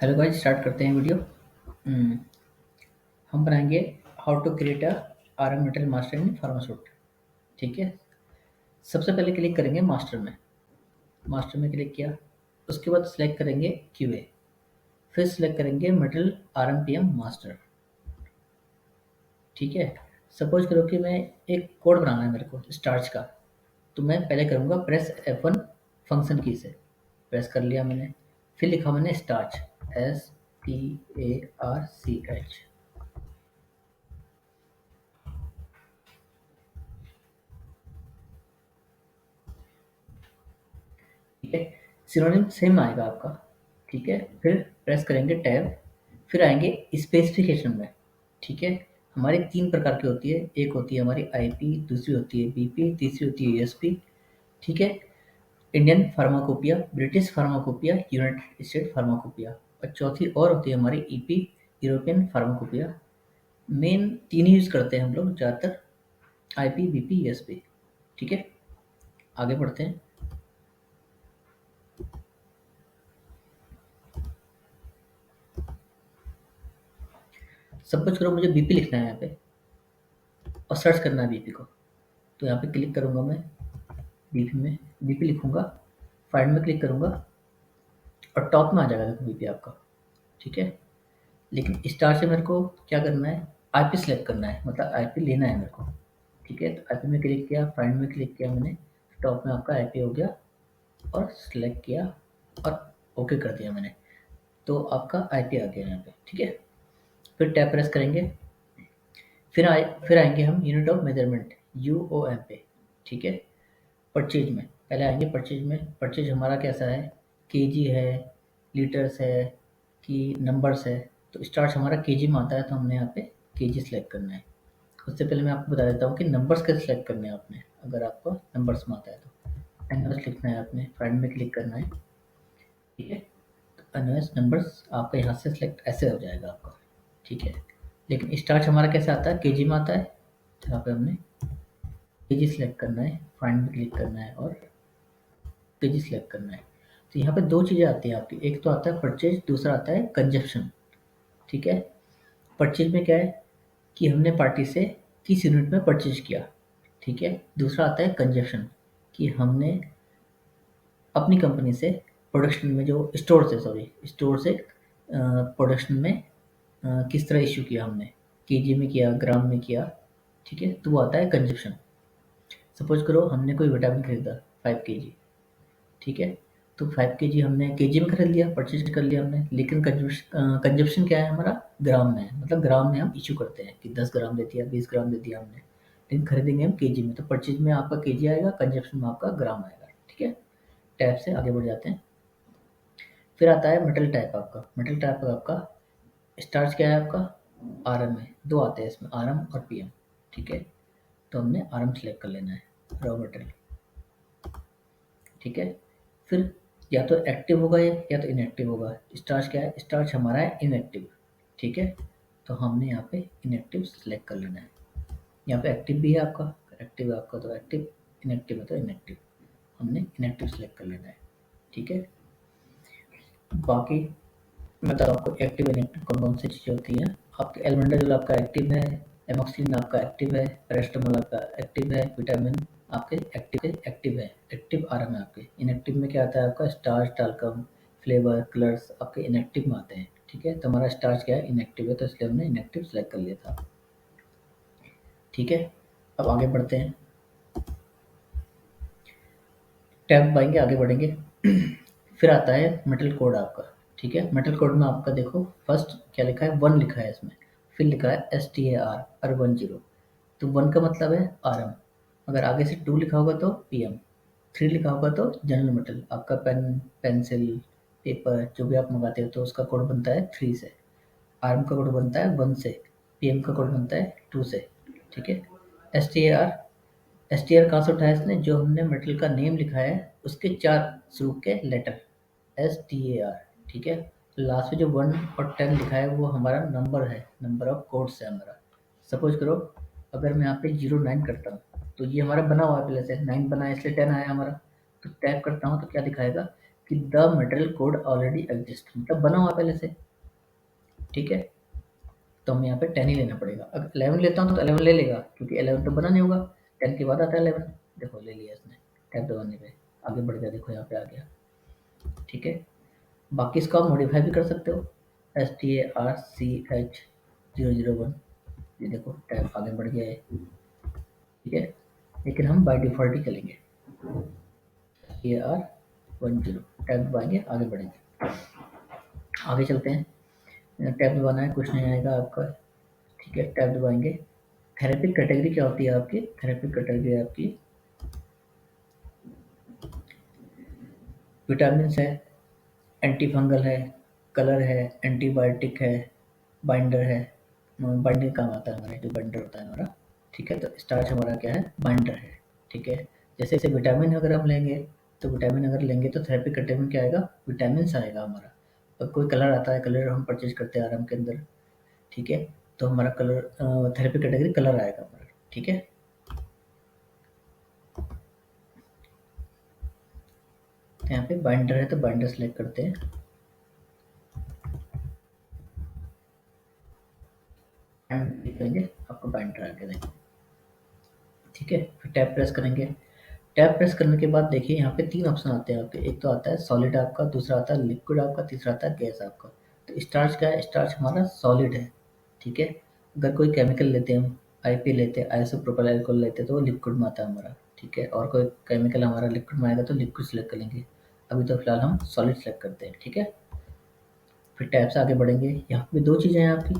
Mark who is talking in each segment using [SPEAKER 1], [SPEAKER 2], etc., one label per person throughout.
[SPEAKER 1] Hello guys, start करते हैं video. हम्म, हम बनाएंगे how to create a R M metal master in PharmaSuite. ठीक है। सबसे पहले क्लिक करेंगे मास्टर में क्लिक किया। उसके बाद सिलेक्ट करेंगे क्यूए। फिर सिलेक्ट करेंगे metal R M P M master. ठीक है। सपोज करो कि मैं एक कोड बनाना है मेरे को स्टार्च का, तो मैं पहले करूँगा प्रेस F1 फंक्शन की से। प्रेस कर लिया मैंने। फिर लिखा मैंने स्टार्च, STARCH। ठीक है। सिनोनिम सेम आएगा आपका। ठीक है। फिर प्रेस करेंगे टैब। फिर आएंगे स्पेसिफिकेशन में। ठीक है। हमारी 3 प्रकार की होती है। एक होती है हमारी आईपी, दूसरी होती है बीपी, तीसरी होती है यूएसपी। ठीक है। Indian pharmacopoeia, British pharmacopoeia, United state pharmacopoeia, और चौथी और होती है हमारी EP, European pharmacopoeia. Main 3 use करते हैं हम लोग ज़्यादातर, आईपी, बीपी, यूएसपी। ठीक है। आगे बढ़ते हैं। सपोज करो मुझे बीपी लिखना है यहाँ पे और सर्च करना है बीपी को, तो यहाँ पे क्लिक करूँगा मैं। बीपी में बीपी लिखूँगा, फाइंड में क्लिक करूँगा और टॉप में आ जाएगा देखो बीपी आपका। ठीक है। लेकिन स्टार से मेरे को क्या करना है, आईपी सेलेक्ट करना है, मतलब आईपी लेना है मेरे को। ठीक है। तो आईपी में क्लिक किया, फाइंड में क्लिक किया मैंने, टॉप में आपका आईपी हो गया और सिलेक्ट किया और ओके कर दिया मैंने, तो आपका आईपी आ गया यहाँ पे। ठीक है। फिर टैप प्रेस करेंगे। फिर आएंगे हम यूनिट ऑफ मेजरमेंट, UOM पे। ठीक है। परचेज में पहले आएंगे। परचेज हमारा कैसा है, केजी है, लीटर्स है कि नंबर्स है। तो स्टार्च हमारा केजी में आता है, तो हमने यहाँ पे केजी सेलेक्ट करना है। उससे पहले मैं आपको बता देता हूँ कि नंबर्स कैसे सेलेक्ट करने हैं आपने। अगर आपको नंबर्स में आता है तो एनएस लिखना है आपने, फाइंड में क्लिक करना है। ठीक है। तो एनएस नंबर्स आपका यहाँ से सेलेक्ट ऐसे हो जाएगा आपका। ठीक है। लेकिन स्टार्च हमारा कैसे आता है, केजी में आता है, तो यहाँ पे हमने केजी सेलेक्ट करना है, फाइंड में क्लिक करना है और केजी सेलेक्ट करना है। तो यहाँ पे 2 चीज़ें आती हैं आपकी, एक तो आता है परचेज, दूसरा आता है कंजप्शन। ठीक है। परचेज में क्या है कि हमने पार्टी से किस यूनिट में परचेज किया। ठीक है। दूसरा आता है कंजप्शन, कि हमने अपनी कंपनी से प्रोडक्शन में जो स्टोर से प्रोडक्शन में किस तरह इश्यू किया हमने, केजी में किया, ग्राम में किया। ठीक है। तो वो आता है कंजप्शन। सपोज करो हमने कोई विटामिन खरीदा 5 केजी। ठीक है। तो 5 केजी हमने केजी में खरीद लिया, परचेज कर लिया हमने, लेकिन कंजप्शन क्या है हमारा, ग्राम में है। मतलब ग्राम में हम इशू करते हैं कि 10 ग्राम दे दिया, 20 ग्राम दे दिया हमने, लेकिन खरीदेंगे हम केजी में। तो परचेज में आपका केजी आएगा, कंजप्शन में आपका ग्राम आएगा। ठीक है। टैब से आगे बढ़ जाते हैं। फिर आता है मेटल टाइप आपका। मेटल टाइप आपका स्टार्च क्या है आपका, आरएम है। 2 आते हैं इसमें, आरएम और पीएम। ठीक है। तो हमने आरएम सेलेक्ट कर लेना है, रॉ मेटल। ठीक है। फिर या तो एक्टिव होगा ये, या तो इनएक्टिव होगा। स्टार्च क्या है, स्टार्च हमारा है इनएक्टिव। ठीक है। तो हमने यहाँ पे इनएक्टिव सेलेक्ट कर लेना है। यहाँ पे एक्टिव भी है आपका, एक्टिव है आपका तो एक्टिव, इनएक्टिव है तो इनएक्टिव। हमने इनएक्टिव सेलेक्ट कर लेना है। ठीक है। बाकी मैं बता रहा हूँ आपको एक्टिव इनएक्टिव कौन कौन सी चीज़ें होती हैं। आपके एल्बेंडाजोल आपका एक्टिव है, एमोक्सिलिन आपका एक्टिव है, पैरास्टामोल आपका एक्टिव है, विटामिन आपके एक्टिव है, एक्टिव आरएम है आपके। इनएक्टिव में क्या आता है आपका, स्टार्च, टाल्कम, फ्लेवर, कलर्स आपके इनएक्टिव में आते हैं। ठीक है। तो हमारा स्टार्च क्या है, इनएक्टिव है, तो इसलिए हमने इनएक्टिव सेलेक्ट कर लिया था। ठीक है। अब आगे बढ़ते हैं। टैब दबाएंगे, आगे बढ़ेंगे। फिर आता है मेटल कोड आपका। ठीक है। मेटल कोड में आपका देखो फर्स्ट क्या लिखा है, 1 लिखा है इसमें। फिर लिखा है STAR 10। तो 1 का मतलब है आरएम। अगर आगे से 2 लिखा होगा तो पीएम, 3 लिखा होगा तो जनरल मेटल। आपका पेन, पेंसिल, पेपर जो भी आप मंगाते हो तो उसका कोड बनता है 3 से। आरएम का कोड बनता है 1 से। पीएम का कोड बनता है 2 से। ठीक है। एस टी आर कहाँ से उठाया इसने, जो हमने मेटल का नेम लिखा है उसके 4 शुरू के लेटर, STAR। ठीक है। लास्ट में जो 1 और 10 लिखा है वो हमारा नंबर है, नंबर ऑफ कोड्स है हमारा। सपोज करो अगर मैं यहाँ पे 09 करता हूँ, तो ये हमारा बना हुआ है पहले से, 9 बना है इसलिए 10 आया हमारा। तो टैप करता हूँ तो क्या दिखाएगा, कि the material code already exist, मतलब बना हुआ पहले से, ठीक है। तो हमें यहाँ पे 10 ही लेना पड़ेगा। अगर 11 लेता हूँ तो 11 ले लेगा, क्योंकि 11 तो बना नहीं होगा, 10 के बाद आता है 11। देखो ले लिया इसने, टैब दबाने पे आगे बढ़ गया, देखो यहाँ पे आ गया, ठीक है। बाकी इसको आप मॉडिफाई भी कर सकते हो, STARCH001, ये देखो टैब आगे बढ़ गया है, ठीक है। लेकिन हम बाय डिफ़ॉल्ट ही चलेंगे, AR10, टैब दबाएंगे आगे बढ़ेंगे। आगे चलते हैं, टैब दबाना है, कुछ नहीं आएगा आपका, ठीक है। टैब दबाएंगे। थेरेपी कैटेगरी क्या होती है आपकी? थेरेपी कैटेगरी आपकी विटामिन है, एंटी फंगल है, कलर है, एंटीबायोटिक है, बाइंडर है। बाइंडिंग काम आता है हमारा, जो बाइंडर होता है हमारा, ठीक है। तो स्टार्च हमारा क्या है? बाइंडर है, ठीक है। जैसे जैसे विटामिन अगर हम लेंगे, तो विटामिन अगर लेंगे तो थेरेपी कैटेगरी क्या आएगा? विटामिन आएगा हमारा। और कोई कलर आता है, कलर हम परचेज करते हैं आराम के अंदर, ठीक है। तो हमारा कलर थेरेपी कैटेगरी कलर आएगा हमारा, ठीक है। तो यहाँ पे बाइंडर है तो बाइंडर सेलेक्ट करते हैं, एंड लिखेंगे, आपको बाइंडर आ गया देखो, ठीक है। फिर टैब प्रेस करेंगे। टैब प्रेस करने के बाद देखिए यहाँ पे 3 ऑप्शन आते हैं आपके, एक तो आता है सॉलिड आपका, दूसरा आता है लिक्विड आपका, तीसरा आता है गैस आपका। तो स्टार्च क्या है? स्टार्च हमारा सॉलिड है, ठीक है। अगर कोई केमिकल लेते हैं हम, आईपी लेते हैं, आइसोप्रोपाइल अल्कोहल लेते हैं, तो वो लिक्विड में आता है हमारा, ठीक है। और कोई केमिकल हमारा लिक्विड में आएगा तो लिक्विड सेलेक्ट करेंगे। अभी तो फिलहाल हम सॉलिड सेलेक्ट करते हैं, ठीक है। फिर टैब से आगे बढ़ेंगे। यहाँ पे 2 चीज़ें हैं आपकी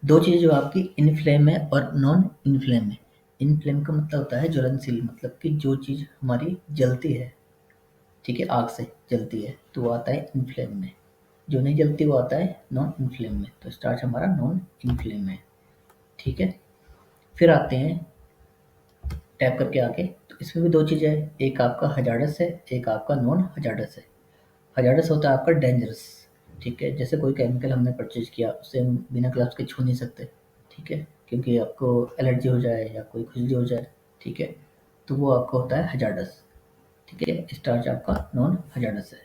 [SPEAKER 1] दो चीज़ें जो आपकी इन फ्लेम है और नॉन इन फ्लेम है। इन फ्लेम का मतलब होता है ज्वलनशील, मतलब कि जो चीज़ हमारी जलती है, ठीक है, आग से जलती है, तो वो आता है इन फ्लेम में। जो नहीं जलती वो आता है नॉन इन फ्लेम में। तो स्टार्च हमारा नॉन इन फ्लेम है, ठीक है। फिर आते हैं टैप करके आगे, तो इसमें भी 2 चीज़ें हैं, एक आपका हजार्डस है, एक आपका नॉन हजार्डस है। हजार्डस होता है आपका डेंजरस, ठीक है। जैसे कोई केमिकल हमने परचेज किया, उसे हम बिना ग्लव्स के छू नहीं सकते, ठीक है, क्योंकि आपको एलर्जी हो जाए या कोई खुजली हो जाए, ठीक है। तो वो आपका होता है हजार्डस, ठीक है। स्टार्च आपका नॉन हजार्डस है,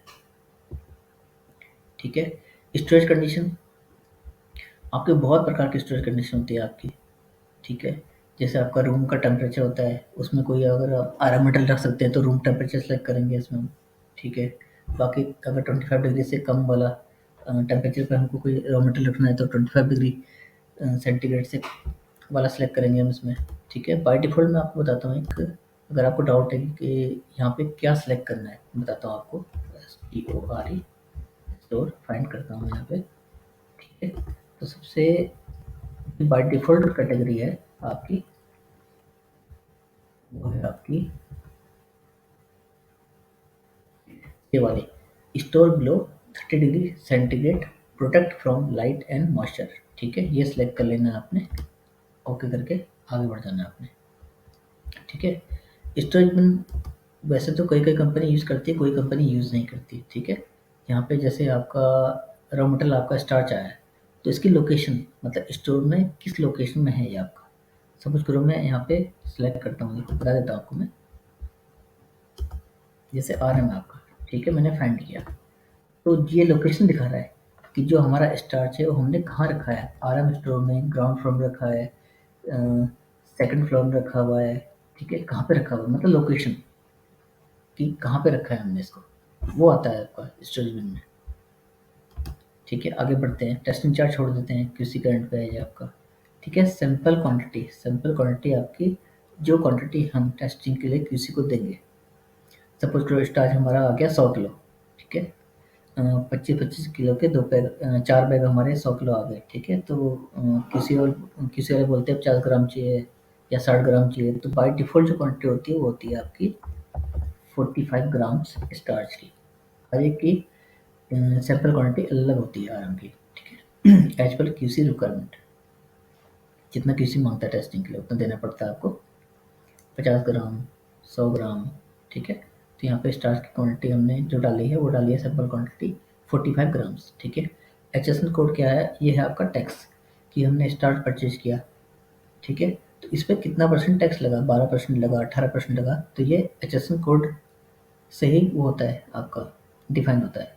[SPEAKER 1] ठीक है। स्टोरेज कंडीशन, आपके बहुत प्रकार की स्टोरेज कंडीशन होती है आपकी, ठीक है। जैसे आपका रूम का टेम्परेचर होता है, उसमें कोई अगर आप आरा मेटल रख सकते हैं तो रूम टेम्परेचर सेलेक्ट करेंगे इसमें हम, ठीक है। बाकी अगर 25 डिग्री से कम वाला टेम्परेचर पे हमको कोई रॉ मटेरियल रखना है तो 25 डिग्री सेंटीग्रेड से वाला सेलेक्ट करेंगे हम इसमें, ठीक है। बाय डिफ़ॉल्ट मैं आपको बताता हूँ एक, अगर आपको डाउट है कि यहाँ पे क्या सेलेक्ट करना है, बताता हूँ आपको। STORE स्टोर फाइंड करता हूँ यहाँ पे, ठीक है। तो सबसे बाय डिफ़ॉल्ट कैटेगरी है आपकी, वो है आपकी ये वाली, store below 30 degree centigrade, protect from light and moisture, ठीक है। ये सिलेक्ट कर लेना है आपने, ओके करके आगे बढ़ जाना है आपने, ठीक है। स्टोरेज बिन वैसे तो कई कई कंपनी यूज़ करती है, कोई कंपनी यूज़ नहीं करती, ठीक है। यहाँ पे जैसे आपका रॉ मटेरियल आपका स्टार्च आया है, तो इसकी लोकेशन, मतलब स्टोर में किस लोकेशन में है ये आपका। सपोज करो मैं यहाँ पे सिलेक्ट करता हूँ, बता देता हूँ आपको मैं, जैसे RM है आपका, ठीक है, मैंने फाइंड किया, तो ये लोकेशन दिखा रहा है कि जो हमारा स्टार्च है वो हमने कहाँ रखा है। RM स्टोर में ग्राउंड फ्लोर में रखा है, सेकंड फ्लोर में रखा हुआ है, ठीक है। कहाँ पे रखा हुआ है, मतलब लोकेशन कि कहाँ पे रखा है हमने इसको, वो आता है आपका स्टोरेज बिन में, ठीक है। आगे बढ़ते हैं, टेस्टिंग चार्ट छोड़ देते हैं, क्यूसी करंट पे है ये आपका, ठीक है। सिंपल क्वांटिटी, सिंपल क्वांटिटी आपकी जो क्वांटिटी हम टेस्टिंग के लिए क्यूसी को देंगे। सपोज करो स्टार्च हमारा आ गया 100 किलो, ठीक है। 25-25 किलो के 4 बैग हमारे 100 किलो आ गए, ठीक है। तो किसी वाले बोलते हैं 50 ग्राम चाहिए या 60 ग्राम चाहिए, तो बाय डिफ़ॉल्ट जो क्वांटिटी होती है वो होती है आपकी 45 ग्राम्स स्टार्च की। हर एक की सैंपल क्वांटिटी अलग होती है आराम की, ठीक है। एज पर क्यूसी रिक्वायरमेंट, जितना क्यूसी मांगता है टेस्टिंग के लिए उतना देना पड़ता है आपको, 50 ग्राम, 100 ग्राम, ठीक है। तो यहाँ पे स्टार्च की क्वांटिटी हमने जो डाली है वो डाली है सैंपल क्वांटिटी 45 ग्राम्स, ठीक है। HSN कोड क्या है? ये है आपका टैक्स, कि हमने स्टार्च परचेज किया, ठीक है। तो इस पे कितना परसेंट टैक्स लगा, 12% लगा, 18% लगा, तो ये HSN कोड से ही वो होता है आपका डिफाइन होता है।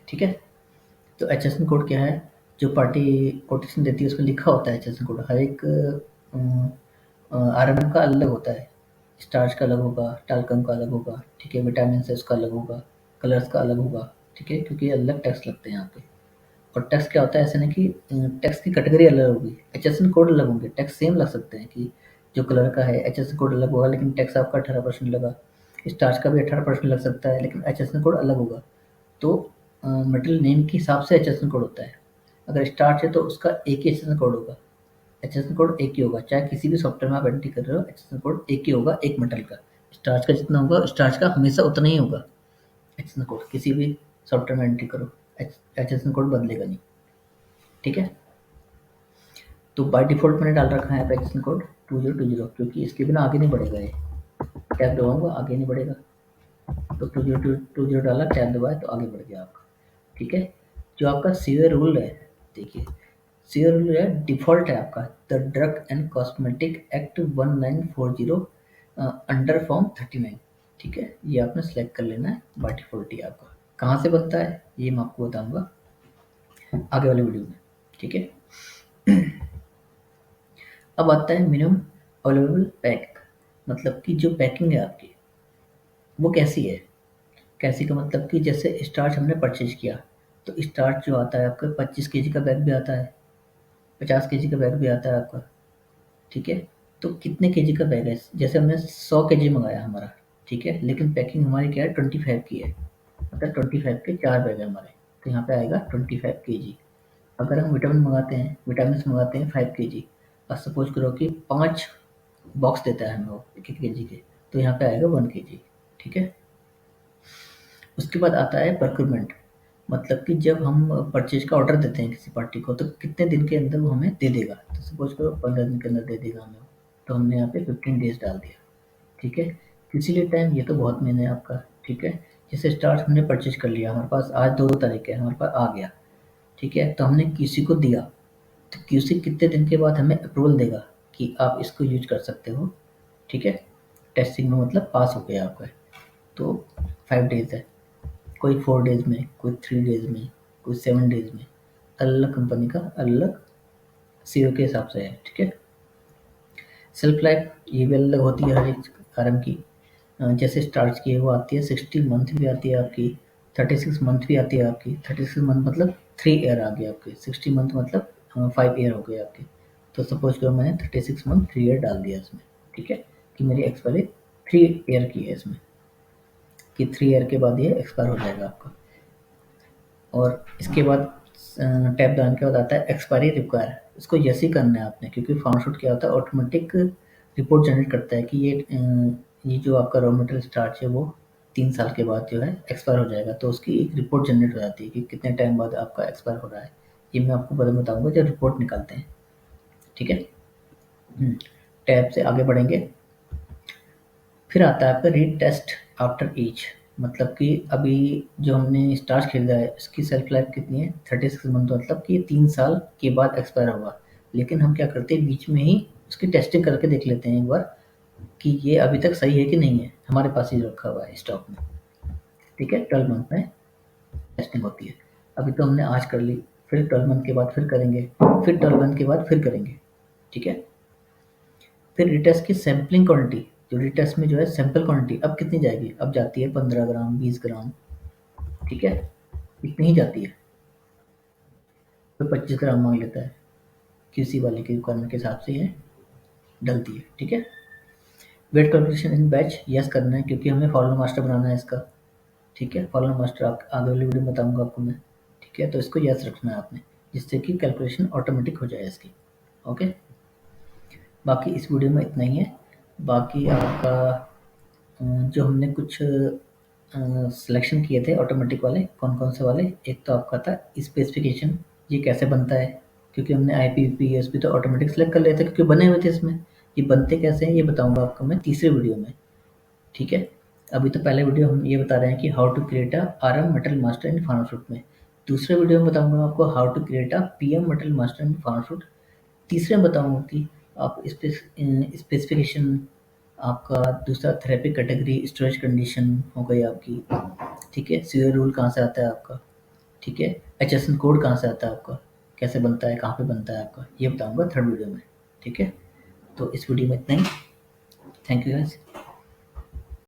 [SPEAKER 1] ठीक है, तो एचएसएन कोड क्या है, जो पार्टी कोटेशन देती है उसमें लिखा होता है एचएसएन कोड। हर एक आरएमएम का अलग होता है, स्टार्च का अलग होगा, टाल्कम का अलग होगा, ठीक है, विटामिन से उसका अलग होगा, कलर्स का अलग होगा, ठीक है, क्योंकि अलग टैक्स लगते हैं यहाँ पे। और टैक्स क्या होता है, ऐसे नहीं कि टैक्स की कैटेगरी अलग होगी, एचएसएन कोड अलग होंगे, टैक्स सेम लग सकते हैं कि जो कलर का है एचएसएन कोड अलग होगा लेकिन टैक्स आपका 18% लगा। स्टार्च का भी 18% लग सकता है लेकिन एचएसएन कोड अलग होगा। तो मटेरियल नेम के हिसाब से एचएसएन कोड होता है। अगर स्टार्च है तो उसका एक ही एचएसएन कोड होगा, एचएसएन कोड एक ही होगा, चाहे किसी भी सॉफ्टवेयर में आप एंट्री कर रहे हो एचएसएन कोड एक ही होगा एक मटेरियल का। स्टार्च का जितना होगा स्टार्च का हमेशा उतना ही होगा एचएसएन कोड, किसी भी सॉफ्टवेयर में एंट्री करो एचएसएन कोड बदलेगा नहीं। ठीक है, तो बाय डिफ़ॉल्ट मैंने डाल रखा है यहाँ पे एचएसएन कोड 2020 क्योंकि इसके बिना आगे नहीं बढ़ेगा ये। टैब दबाऊँगा आगे नहीं बढ़ेगा, तो 2020 डाला, टैब दबाया तो आगे बढ़ गया आपका। ठीक है, जो आपका सीवियर रूल है, देखिए सीवियर रूल है डिफ़ॉल्ट है आपका the drug and cosmetic act 1940 under form 39। ठीक है, ये आपने सेलेक्ट कर लेना है, बाय डिफ़ॉल्ट ही आपका। कहाँ से बनता है ये मैं आपको बताऊँगा आगे वाले वीडियो में। ठीक है, अब आता है मिनिमम अवेलेबल पैक, मतलब कि जो पैकिंग है आपकी वो कैसी है। कैसी का मतलब कि जैसे स्टार्च हमने परचेज किया तो स्टार्च जो आता है आपका 25 केजी का बैग भी आता है, 50 केजी का बैग भी आता है आपका। ठीक है, तो कितने केजी का बैग है, जैसे हमने 100 केजी मंगाया हमारा, ठीक है, लेकिन पैकिंग हमारी क्या है 25 की है, मतलब 25 के 4 बैग है हमारे, तो यहाँ पे आएगा 25 केजी। अगर हम विटामिन मंगाते हैं, विटामिन मंगाते हैं 5 केजी, और सपोज करो कि 5 बॉक्स देता है हमें वो 1-1 केजी के, तो यहाँ पे आएगा 1 केजी। ठीक है, उसके बाद आता है प्रोक्योरमेंट, मतलब कि जब हम परचेज का ऑर्डर देते हैं किसी पार्टी को तो कितने दिन के अंदर वो हमें दे देगा, तो सपोज करो 15 दिन के अंदर दे देगा हमें, तो हमने यहाँ पे 15 डेज डाल दिया। ठीक है, इसीलिए टाइम ये तो बहुत मेन है आपका। ठीक है, जैसे स्टार्ट हमने परचेज कर लिया, हमारे पास आज 2 तारीख है, हमारे पास आ गया। ठीक है, तो हमने किसी को दिया, तो क्यूसी कितने दिन के बाद हमें अप्रूवल देगा कि आप इसको यूज कर सकते हो। ठीक है, टेस्टिंग में मतलब पास हो गया आपका, तो 5 डेज है, कोई 4 डेज में, कोई 3 डेज में, कोई 7 डेज में, अलग कंपनी का अलग सीओ के हिसाब से है। ठीक है, सेल्फ लाइफ ये भी अलग होती है हर एक आरएम की। जैसे स्टार्च की है वो आती है 60 मंथ भी आती है आपकी, 36 मंथ भी आती है आपकी। 36 मंथ मतलब 3 ईयर आ गए आपके, 60 मंथ मतलब 5 ईयर हो गए आपके। तो सपोज करो मैंने 36 मंथ 3 ईयर डाल दिया इसमें। ठीक है, कि मेरी एक्सपायरी 3 ईयर की है इसमें, कि 3 ईयर के बाद ये एक्सपायर हो जाएगा आपका। और इसके बाद टैब दबाने के बाद आता है एक्सपायरी रिक्वायर, इसको यस ही करना है आपने, क्योंकि फाउंडशूट क्या होता है ऑटोमेटिक रिपोर्ट जनरेट करता है कि ये जो आपका रॉ मटेरियल स्टार्च है वो 3 साल के बाद जो है एक्सपायर हो जाएगा, तो उसकी एक रिपोर्ट जनरेट हो जाती है कि कितने टाइम बाद आपका एक्सपायर हो रहा है। ये मैं आपको बाद में बताऊँगा जब रिपोर्ट निकालते हैं। ठीक है, टैब से आगे बढ़ेंगे, फिर आता है आपका रीड टेस्ट आफ्टर ईच, मतलब कि अभी जो हमने स्टार्च खरीदा है इसकी सेल्फ लाइफ कितनी है 36 मंथ, मतलब कि 3 साल के बाद एक्सपायर होगा। लेकिन हम क्या करते हैं बीच में ही उसकी टेस्टिंग करके देख लेते हैं एक बार कि ये अभी तक सही है कि नहीं है, हमारे पास ही रखा हुआ है स्टॉक में। ठीक है, 12 मंथ में टेस्टिंग होती है। अभी तो हमने आज कर ली, फिर 12 मंथ के बाद फिर करेंगे, फिर 12 मंथ के बाद फिर करेंगे। ठीक है, फिर रिटेस्ट की सैंपलिंग क्वांटिटी, जो रिटेस्ट में जो है सैंपल क्वांटिटी अब कितनी जाएगी, अब जाती है 15 ग्राम 20 ग्राम। ठीक है, इतनी ही जाती है, तो 25 ग्राम मांग लेता है, किसी वाले की रिक्वायरमेंट के हिसाब से ये डलती है। ठीक है, weight calculation in batch yes करना है क्योंकि हमें फॉर्मूला मास्टर बनाना है इसका। ठीक है, फॉर्मूला मास्टर आप आगे वाली वीडियो में बताऊंगा आपको मैं। ठीक है, तो इसको यस रखना है आपने, जिससे कि कैलकुलेशन ऑटोमेटिक हो जाए इसकी। ओके, बाकी इस वीडियो में इतना ही है। बाकी आपका जो हमने कुछ सिलेक्शन किए थे ऑटोमेटिक वाले, कौन कौन से वाले, एक तो आपका था स्पेसिफिकेशन, ये कैसे बनता है, क्योंकि हमने आईपी यूएसबी तो ऑटोमेटिक सेलेक्ट कर लेते क्योंकि बने हुए थे इसमें। ये बनते कैसे हैं ये बताऊंगा आपको मैं तीसरे वीडियो में। ठीक है, अभी तो पहले वीडियो हम ये बता रहे हैं कि how to create a RM material master in PharmaSuite में, दूसरे वीडियो में बताऊंगा आपको how to create a PM material master in PharmaSuite, तीसरे में बताऊंगा कि आप स्पेसिफिकेशन आपका दूसरा थेरेपी कैटेगरी स्टोरेज कंडीशन हो गई आपकी, ठीक है। सीरियल रूल कहाँ से आता है आपका, ठीक है। एचएसएन कोड कहाँ से आता है आपका, कैसे बनता है, कहाँ पे बनता है आपका, ये बताऊंगा थर्ड वीडियो में, ठीक है। तो इस वीडियो में इतना ही। Thank you guys.